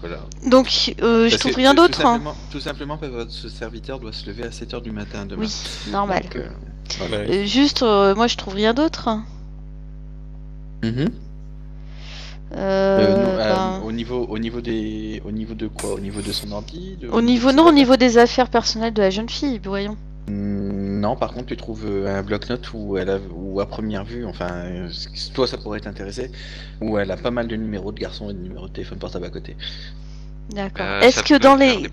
voilà. Donc, je trouve rien d'autre. Tout simplement parce que votre serviteur doit se lever à 7 h du matin demain. Oui, normal. Donc, voilà. Juste, moi je trouve rien d'autre. Au niveau de quoi? Au niveau de son ordi au niveau des affaires personnelles de la jeune fille, voyons. Non, par contre, tu trouves un bloc-notes où à première vue, enfin, toi ça pourrait t'intéresser, où elle a pas mal de numéros de garçons et de numéros de téléphone portable à côté. D'accord. Est-ce que dans les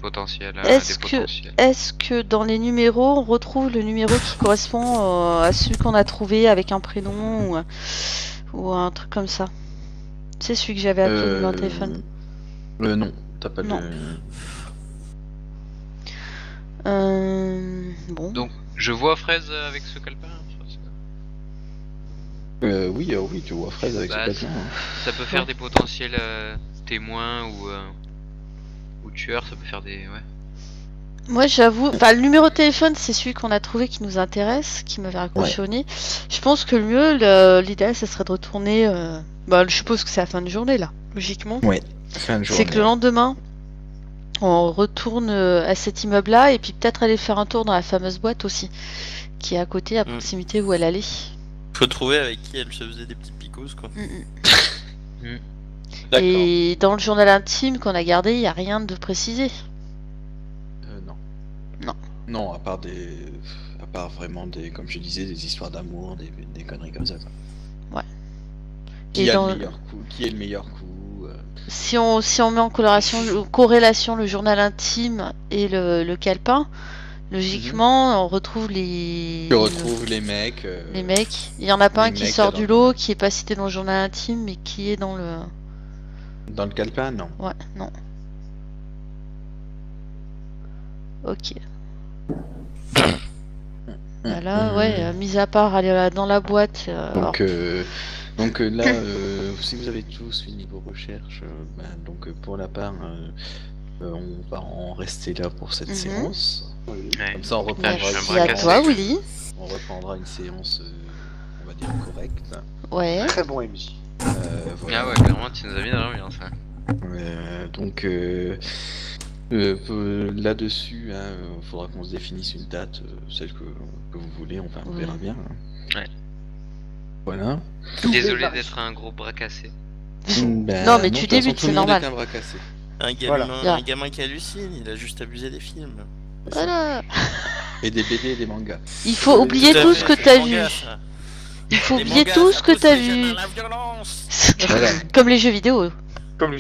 Est-ce que dans les numéros on retrouve le numéro qui correspond à celui qu'on a trouvé avec un prénom ou un truc comme ça? C'est celui que j'avais appelé le numéro de téléphone. Non, t'as pas non. Bon. Donc, je vois Fraise avec ce calepin. Oui, tu vois Fraise avec ce calepin. Ça peut faire des potentiels témoins ou tueurs, ça peut faire des... Ouais. Moi j'avoue, le numéro de téléphone c'est celui qu'on a trouvé qui nous intéresse, qui m'avait raccroché au nez. Je pense que le mieux, l'idéal ça serait de retourner... je suppose que c'est la fin de journée là, logiquement. Ouais, fin de journée. C'est que le lendemain, on retourne à cet immeuble là et puis peut-être aller faire un tour dans la fameuse boîte aussi, qui est à côté, à proximité où elle allait. Faut trouver avec qui elle se faisait des petites picoses quoi. Et dans le journal intime qu'on a gardé, il n'y a rien de précisé. Non, à part vraiment des, comme je disais, des histoires d'amour, des conneries comme ça. Quoi. Ouais. Qui est le meilleur coup Si on met en corrélation le journal intime et le calepin, logiquement on retrouve les... Tu retrouves les mecs. Les mecs. Il y en a pas un qui sort du lot, qui est pas cité dans le journal intime, mais qui est dans le... Dans le calepin, non. Ouais, non. Ok. Voilà, mis à part aller dans la boîte. Donc là, si vous avez tous fini vos recherches, donc pour la part, on va en rester là pour cette séance. Comme ça, on reprendra. Merci à toi, Willy. On reprendra une séance, on va dire correcte. Ouais. Très bon MJ. Voilà. Ah ouais, clairement, tu nous as mis dans l'ambiance. Donc là-dessus, il faudra qu'on se définisse une date, celle que vous voulez, enfin on verra bien. Ouais. Voilà. Désolé d'être un gros bras cassé. Non mais tu débutes, c'est normal. Un gamin qui hallucine, il a juste abusé des films. Voilà. Et des BD et des mangas. Il faut oublier tout ce que t'as vu. Il faut oublier tout ce que t'as vu. Comme les jeux vidéo. Comme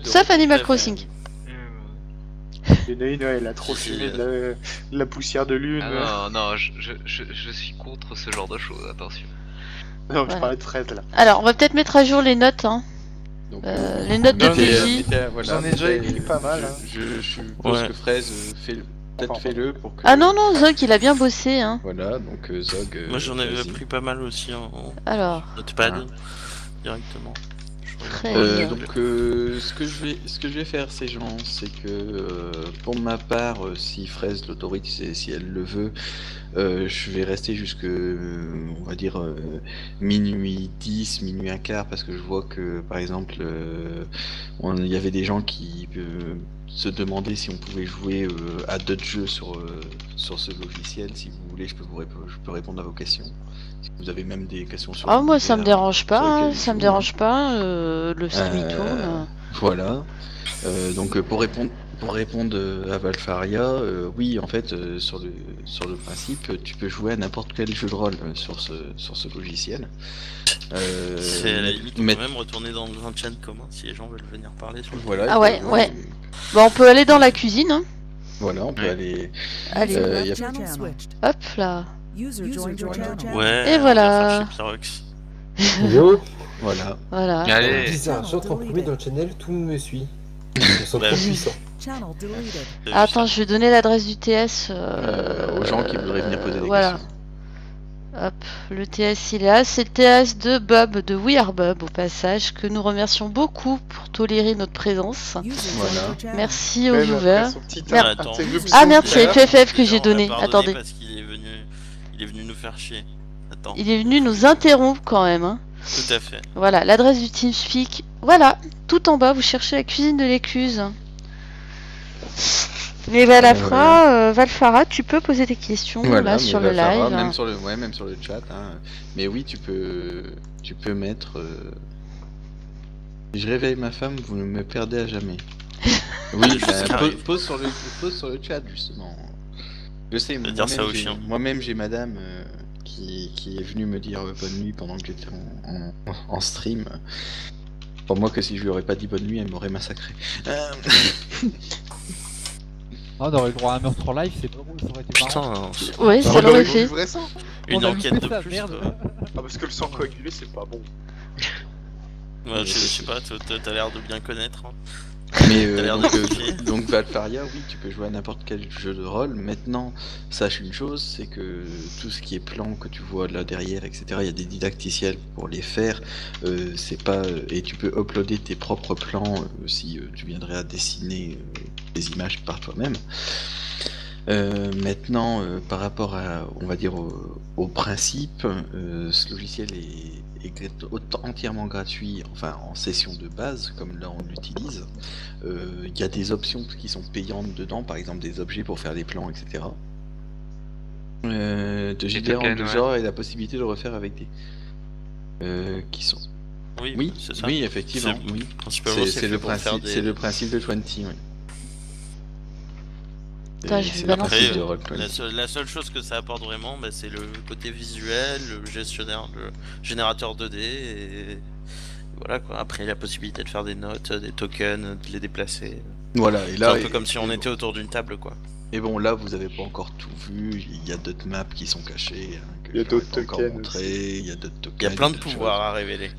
Sauf Animal Crossing. Elle a trop fumé de la poussière de lune. Ah non, je suis contre ce genre de choses, attention. Non, je parlais de Fraise là. Alors, on va peut-être mettre à jour les notes. Donc, les notes de PJ. J'en ai déjà écrit pas mal. Je pense que Fraise fais-le pour que... Ah non, Zog, il a bien bossé. Voilà, donc Zog... Moi j'en avais pris pas mal aussi Alors. Notepad, directement. Donc ce que je vais faire, ces gens, c'est que pour ma part, si Fraise l'autorité, si elle le veut, je vais rester jusque, on va dire, minuit 10, minuit un quart, parce que je vois que, par exemple, il y avait des gens qui se demandaient si on pouvait jouer à d'autres jeux sur ce logiciel. Si vous voulez, je peux répondre à vos questions. Si vous avez même des questions sur... Ah, moi ça me dérange pas, ça me dérange pas, le stream il tourne. Voilà. Donc pour répondre à Valfaria, oui, en fait, sur le principe, tu peux jouer à n'importe quel jeu de rôle sur ce logiciel. C'est à la limite, on peut même retourner dans un chat commun si les gens veulent venir parler. Voilà. Ah ouais. Bon, on peut aller dans la cuisine. Voilà, on peut aller. Allez. Hop là. Ouais. Et voilà. Yo. Voilà. Allez. Bizarre, j'entre en premier dans le channel, tout le monde me suit. Ils sont trop puissants. Attends, je vais donner l'adresse du TS aux gens qui voudraient venir poser des questions. Hop, le TS il est là, c'est le TS de Bob, de We Are Bob au passage, que nous remercions beaucoup pour tolérer notre présence. Voilà. Merci aux viewers. Ah merde, c'est FFF que j'ai donné, attendez. Parce qu'il est venu nous faire chier. Attends. Il est venu nous interrompre quand même. Tout à fait. Voilà, l'adresse du TeamSpeak Voilà, tout en bas, vous cherchez la cuisine de l'écluse. Mais Valafra, Valfara, tu peux poser tes questions là sur le Valfara, live. Même sur le chat. Hein. Mais oui, tu peux mettre. Si je réveille ma femme, vous me perdez à jamais. Oui, pose sur le chat justement. Je sais, moi-même j'ai madame qui est venue me dire bonne nuit pendant que j'étais en stream. Pour moi que si je lui aurais pas dit bonne nuit, elle m'aurait massacré. On aurait le droit à un meurtre en live, c'est pas drôle, ça aurait été marrant. Putain, Ouais, ça l'aurait fait. une enquête de plus. Ah, parce que le sang coagulé, c'est pas bon. Ouais, je sais pas, t'as l'air de bien connaître. Hein. Mais donc Valfaria, oui, tu peux jouer à n'importe quel jeu de rôle. Maintenant, sache une chose, c'est que tout ce qui est plan que tu vois là derrière, etc., il y a des didacticiels pour les faire. C'est pas et tu peux uploader tes propres plans si tu viendrais à dessiner des images par toi-même. Maintenant, par rapport à, on va dire, au principe, ce logiciel est entièrement gratuit, enfin en session de base, comme là on l'utilise. Il y a des options qui sont payantes dedans, par exemple des objets pour faire des plans, etc. De JDR en deux genres et la possibilité de le refaire avec des... qui sont... Oui, c'est ça. Oui, effectivement, oui. C'est le principe de 20, oui. Putain, je vais balancer. La seule chose que ça apporte vraiment, c'est le côté visuel, le générateur 2D, et voilà quoi. Après, la possibilité de faire des notes, des tokens, de les déplacer. Voilà, et là, c'est un peu comme si on était autour d'une table quoi. Et bon, là, vous avez pas encore tout vu, il y a d'autres maps qui sont cachées, il y a d'autres tokens montrés, il y a d'autres tokens. Il y a plein de pouvoirs à révéler.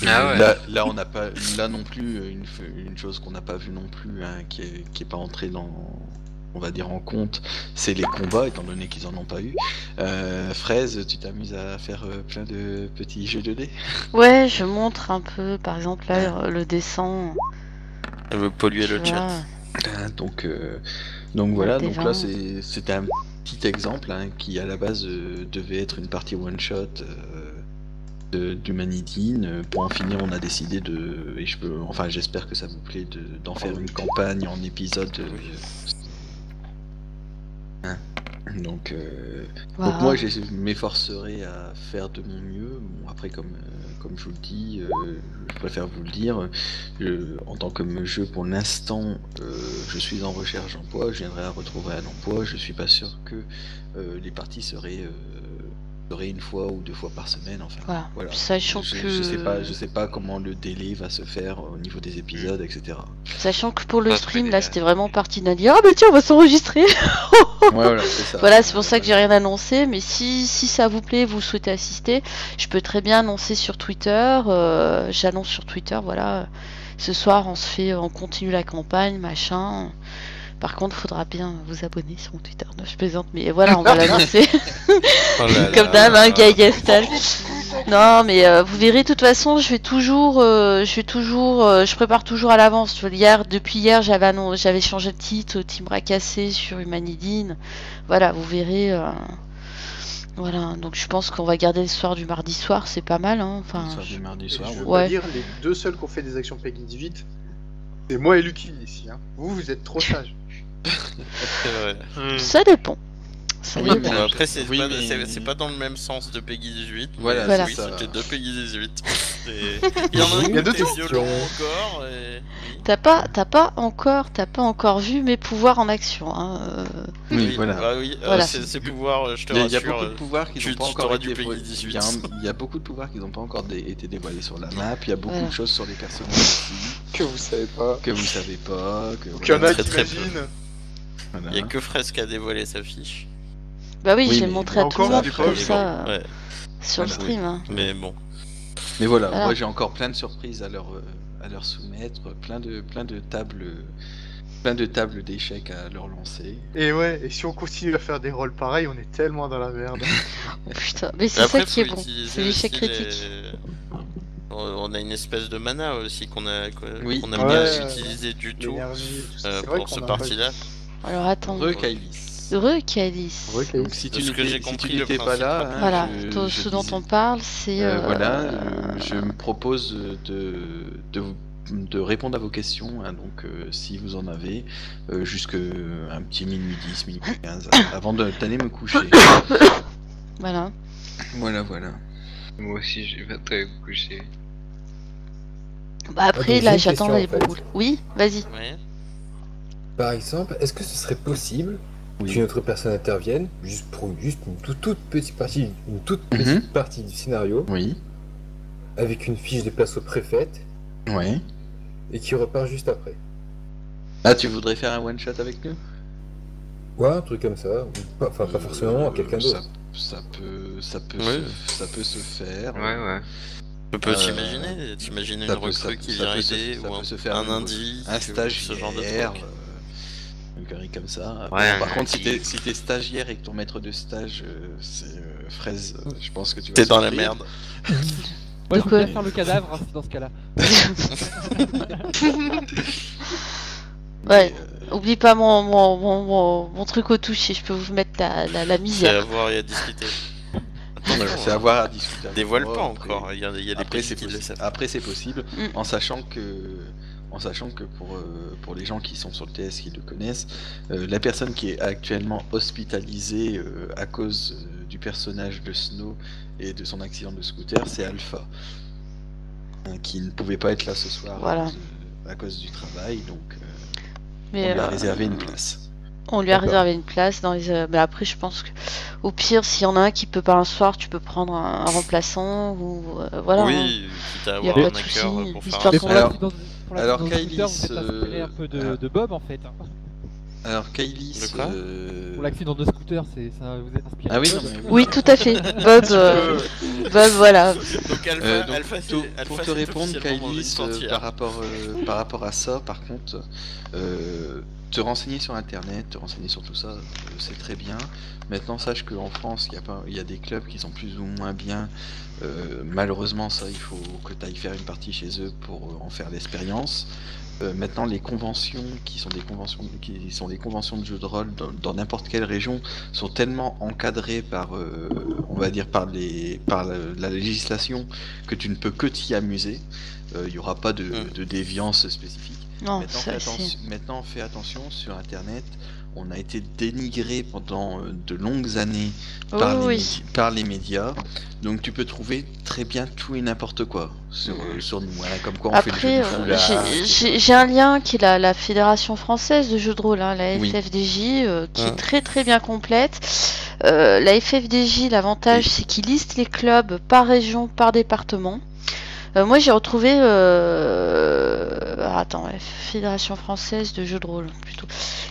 Ah ouais. Là, on n'a pas, là non plus, une chose qu'on n'a pas vue non plus, hein, qui est pas entrée dans, on va dire, en compte, c'est les combats, étant donné qu'ils en ont pas eu. Fraise, tu t'amuses à faire plein de petits jeux de dés? Ouais, je montre un peu, par exemple là, le dessin. Elle veut polluer le chat. Donc voilà, donc là c'était un petit exemple hein, qui à la base devait être une partie one shot d'Humanidine. Pour en finir, on a décidé de, et j'espère que ça vous plaît, d'en faire une campagne en épisode. Donc moi je m'efforcerai à faire de mon mieux. Bon, après comme je vous le dis, je préfère vous le dire, en tant que jeu pour l'instant, je suis en recherche d'emploi, je viendrai à retrouver un emploi, je suis pas sûr que les parties seraient une fois ou 2 fois par semaine, enfin voilà. Sachant que je sais pas comment le délai va se faire au niveau des épisodes, etc. Sachant que pour le stream là c'était vraiment parti d'un dire ah bah tiens on va s'enregistrer. Voilà, c'est ça. Voilà, c'est pour ça que j'ai rien annoncé, mais si ça vous plaît, vous souhaitez assister, je peux très bien annoncer sur Twitter, j'annonce sur Twitter, voilà, ce soir on continue la campagne, machin. Par contre, faudra bien vous abonner sur mon Twitter. Non, je plaisante, mais voilà, on va l'annoncer. Comme d'hab, hein, Gaïgastal. Non, mais vous verrez, de toute façon, je prépare toujours à l'avance. Depuis hier, j'avais changé de titre, Team Racassé sur Humanidine. Voilà, vous verrez. Voilà, donc je pense qu'on va garder le soir du mardi soir, c'est pas mal. Hein. Enfin, le soir du mardi soir, je veux pas dire, les deux seuls qui ont fait des actions Peggy 18, c'est moi et Lucky ici. Hein. Vous êtes trop sages. Ça dépend. Oui, bon, après c'est pas dans le même sens de Peggy 18. Voilà. C'était de Peggy 18. Il y en a un qui était violent encore. T'as pas encore vu mes pouvoirs en action. Hein. Oui, voilà. Voilà. Ces pouvoirs, je te rassure. Il y a beaucoup de pouvoirs qui n'ont pas encore été dévoilés. Il y a beaucoup de pouvoirs qui n'ont pas encore été dévoilés sur la map. Il y a beaucoup de choses sur les personnages aussi que vous savez pas. Qu'il y en a qui imaginent. Voilà. Il y a que Fraise qui a dévoilé sa fiche. Bah oui, j'ai montré à tout le monde comme ça sur le stream. Hein. Mais bon. Mais voilà, moi j'ai encore plein de surprises à leur soumettre, plein de tables d'échecs à leur lancer. Et ouais, et si on continue à faire des rôles pareils, on est tellement dans la merde. Oh, putain, mais c'est ça qui est bon, c'est l'échec critique. On a une espèce de mana aussi qu'on a pas utilisé du tout pour ce parti-là. Alors attends. Kailis. Heureux Calice. Donc si De tu ce que n'étais j'ai si compris, tu le n'étais pas principe, là, hein, Voilà, je ce dont disais- on parle, c'est... je me propose de répondre à vos questions, hein, donc si vous en avez, jusque un petit minuit 10, minuit 15, avant d'aller me coucher. Voilà. Voilà. Moi aussi, je vais très me coucher. Bah après, donc là, j'ai une j'attends question, les en fait. boules. Oui, vas-y. Ouais. Par exemple, est-ce que ce serait possible Oui. qu'une autre personne intervienne, juste pour une toute petite partie, partie du scénario, Oui. avec une fiche de place au préfète, Ouais. et qui repart juste après? Ah, tu voudrais faire un one shot avec nous? Ouais, un truc comme ça. Ou pas, enfin, pas forcément à quelqu'un d'autre. Ça peut Ouais. se faire. Ouais. Tu peux Euh, t'imaginer ça une peut- ça recrue peut- qui ça vient peut se- aider, ça ou peut se faire un une- indice, un ce stagiaire, genre de truc. une connerie comme ça. Ouais, Bon, par un contre, qui- si t'es stagiaire et que ton maître de stage c'est Fraise, je pense que tu vas T'es dans la souffrir. merde. Moi, je Donc, préfère faire le cadavre hein, dans ce cas-là. Ouais. Mais, Oublie pas mon truc au toucher, je peux vous mettre la C'est misère. à voir et à discuter. voilà, Attention, c'est à voir à discuter. avec dévoile moi, pas après. encore, il y a des Après, pays c'est qui le possible. savent. Après, c'est possible, Mm. en sachant que pour les gens qui sont sur le TS qui le connaissent, la personne qui est actuellement hospitalisée à cause du personnage de Snow et de son accident de scooter, c'est Alpha, hein, qui ne pouvait pas être là ce soir Voilà. à cause du travail, donc on Mais lui a réservé une place. on lui a D'accord. réservé une place dans les. Mais après, je pense que au pire, s'il y en a un qui peut pas un soir, tu peux prendre un remplaçant ou voilà. hein. Oui, quitte à Y a avoir pas un de hacker souci, pour histoire faire Mais qu'on- pour Alors- l'accident pour alors, l'accident de scooter, Kailis, vous êtes inspiré un peu de Bob en fait. hein. Alors Kailis, De quoi Pour l'accident de scooter, vous êtes inspiré ah oui, de non, Bob. mais Oui, tout à fait. Bob, Bob, voilà. Donc Alpha, donc, Alpha, pour, c'est- pour Alpha, te c'est répondre, officiellement dans Kailis, une sentière. par rapport à ça, par contre, te renseigner sur Internet, te renseigner sur tout ça, c'est très bien. Maintenant, sache qu'en France, il y a des clubs qui sont plus ou moins bien. Malheureusement, ça, il faut que tu ailles faire une partie chez eux pour en faire l'expérience. Maintenant, les conventions qui sont les conventions de jeux de rôle dans n'importe quelle région sont tellement encadrées par, on va dire par la législation que tu ne peux que t'y amuser. Il n'y aura pas de déviance spécifique. Non, Maintenant, ça, c'est. maintenant, fais attention sur Internet. On a été dénigré pendant de longues années par, Oh, les, oui. par les médias. Donc tu peux trouver très bien tout et n'importe quoi sur nous. Voilà, comme quoi on fait Après, le jeu du foulard. j'ai un lien qui est la Fédération Française de Jeux de Rôle, hein, la Oui. FFDJ, qui Ah. est très très bien complète. La FFDJ, l'avantage, Oui. c'est qu'ils listent les clubs par région, par département. Moi, j'ai retrouvé... Attends, ouais, Fédération Française de Jeux de Rôle, plutôt.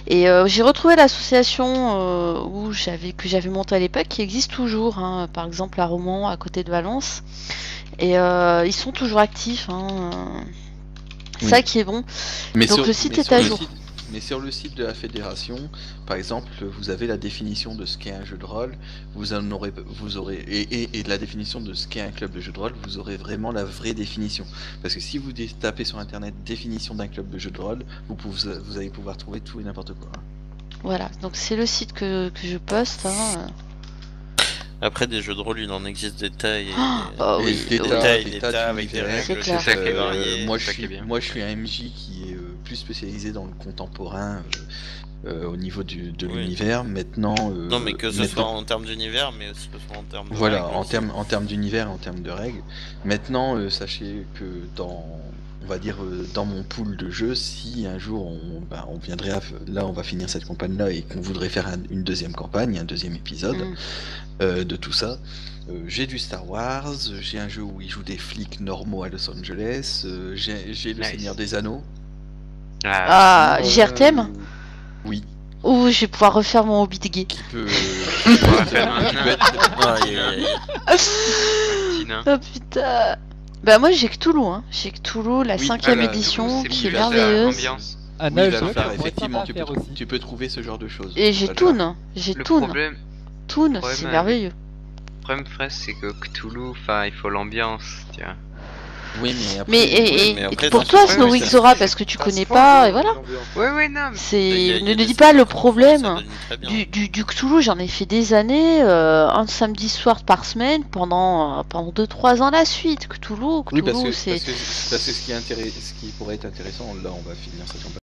Et j'ai retrouvé l'association que j'avais montée à l'époque, qui existe toujours, hein, par exemple à Romans, à côté de Valence. Et ils sont toujours actifs. Hein. C'est Oui. ça qui est bon. Mais Donc le site est à jour. Mais sur le site de la fédération, par exemple, vous avez la définition de ce qu'est un jeu de rôle. Vous aurez et la définition de ce qu'est un club de jeu de rôle. Vous aurez vraiment la vraie définition. Parce que si vous tapez sur internet définition d'un club de jeu de rôle, vous allez pouvoir trouver tout et n'importe quoi. Voilà, donc c'est le site que je poste. Hein. Après, des jeux de rôle, il en existe des tas et... Oh, Et oui, des oui. tas avec des d'univers. C'est règles, clair. ça qui est Euh, varié, moi, c'est ça qui est bien. je suis un MJ qui est plus spécialisé dans le contemporain au niveau de Oui. l'univers. Maintenant, Non, mais que ce maintenant- soit en termes d'univers, mais aussi que ce soit en termes de Voilà, règles aussi. en termes d'univers et en termes de règles. Maintenant, sachez que on va dire dans mon pool de jeux, si un jour on viendrait là, on va finir cette campagne-là et qu'on voudrait faire une deuxième campagne, un deuxième épisode de tout ça, j'ai du Star Wars, j'ai un jeu où ils jouent des flics normaux à Los Angeles, j'ai le Nice. Seigneur des Anneaux. Ah, JRTM Oui, Ouh, je vais pouvoir refaire mon hobby de gay. qui peut, va faire un qui peut être- Aïe, aïe, aïe. petit nain. Oh putain. Bah moi j'ai Cthulhu, hein. J'ai Cthulhu, la Oui, 5e voilà, édition, C'est qui est mieux, ça, merveilleuse. ambiance. Ah, Oui, non, il je va le vois faire, que ça pourrait être effectivement, sympa à faire aussi. tu peux trouver ce genre de choses. Et j'ai Ça te va. Toon, j'ai Le Toon. problème, Toon, problème c'est avec- merveilleux. Fraise, c'est que Cthulhu, enfin, il faut l'ambiance, tiens. Oui, mais après... Mais, après, pour ça, toi, c'est- Snow ouais, Wings ça- Zora, parce que tu Ça connais se pas, forge, et voilà. l'ambiance. Ouais, non, mais C'est, Il y a ne des dis pas le séries comme problème. ça donne très bien. Du Cthulhu, j'en ai fait des années, un samedi soir par semaine pendant 2-3 ans à la suite. Cthulhu, Oui, parce que c'est. ce qui pourrait être intéressant, là on va finir cette campagne.